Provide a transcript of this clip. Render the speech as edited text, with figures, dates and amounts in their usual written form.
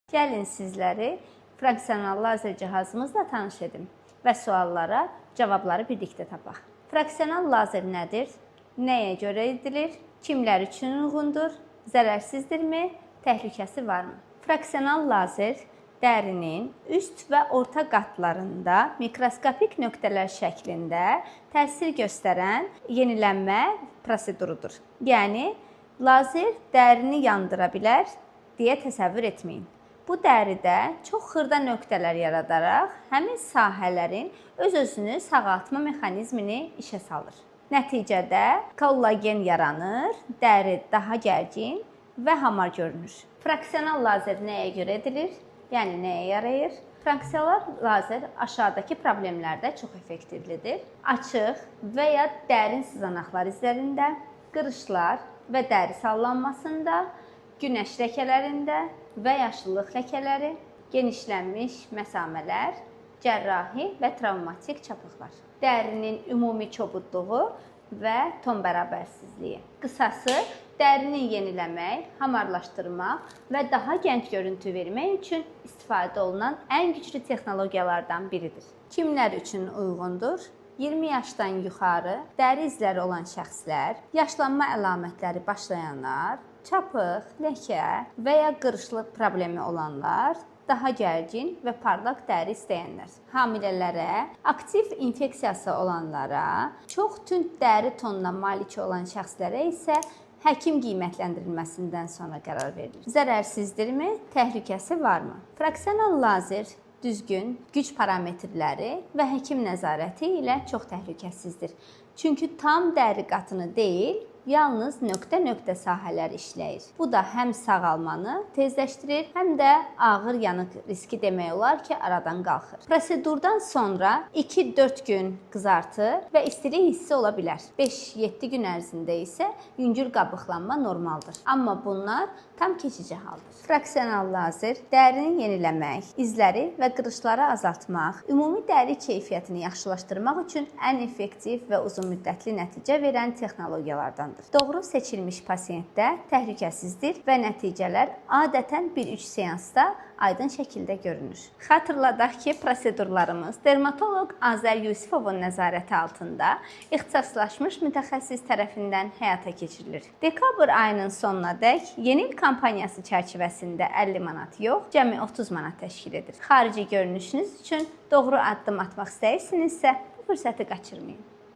Gəlin sizləri fraksional lazer cihazımızla tanış edim və suallara cavabları birlikdə tapaq. Fraksional lazer nədir? Nəyə görə edilir? Kimlər üçün uyğundur? Zərərsizdirmi? Təhlükəsi varmı? Fraksional lazer dərinin üst və orta qatlarında mikroskopik nöqtələr şəklində təsir göstərən yenilənmə prosedurudur. Yəni, lazer dərini yandıra bilər deyə təsəvvür etməyin. Bu dəridə çox xırda nöqtələr yaradaraq həmin sahələrin öz-özünü sağaltma mexanizmini işə salır. Nəticədə kollagen yaranır, dəri daha gərgin və hamar görünür. Fraksional lazer nəyə görə edilir? Yəni nəyə yarayır? Fraksional lazer aşağıdakı problemlərdə çox effektivlidir. Açıq və ya dərin sızanaqlar izlərində, qırışlar və dəri sallanmasında, günəş ləkələrində və yaşıllıq ləkələri, genişlənmiş məsamələr, cərrahi və travmatik çapıqlar, dərinin ümumi kobudluğu və ton bərabərsizliyi. Qısası, dərini yeniləmək, hamarlaşdırmaq və daha gənc görüntü vermək üçün istifadə olunan ən güclü texnologiyalardan biridir. Kimlər üçün uyğundur? 20 yaşdan yuxarı, dəri izləri olan şəxslər, yaşlanma əlamətləri başlayanlar, çapıq, ləkə və ya qırışlıq problemi olanlar, daha gərgin və parlaq dəri istəyənlər, hamilələrə, aktiv infeksiyası olanlara, çox tünd dəri tonuna malik olan şəxslərə isə həkim qiymətləndirilməsindən sonra qərar verilir. Zərərsizdirmi? Təhlükəsi varmı? Fraksional lazer düzgün güc parametrləri və həkim nəzarəti ilə çox təhlükəsizdir. Çünki tam dəri qatını deyil, yalnız nöqtə-nöqtə sahələr işləyir. Bu da həm sağalmanı tezləşdirir, həm də ağır yanıq riski demək olar ki, aradan qalxır. Prosedurdan sonra 2-4 gün qızartı və istilik hissi ola bilər. 5-7 gün ərzində isə yüngül qabıqlanma normaldır. Amma bunlar tam keçici haldır. Fraksional lazer dərini yeniləmək, izləri və qırışları azaltmaq, ümumi dəri keyfiyyətini yaxşılaşdırmaq üçün ən effektiv və uzunmüddətli nəticə verən texnologiyalardandır. Doğru seçilmiş pasientdə təhlükəsizdir və nəticələr adətən 1-3 seansda aydın şəkildə görünür. Xatırladaq ki, prosedurlarımız dermatoloq Azər Yusifovun nəzarəti altında ixtisaslaşmış mütəxəssis tərəfindən həyata keçirilir. Dekabr ayının sonunadək yeni il kampaniyası çərçivəsində 50 manat yox, cəmi 30 manat təşkil edir. Xarici görünüşünüz üçün doğru addım atmaq istəyirsinizsə, bu fürsəti qaçırmayın.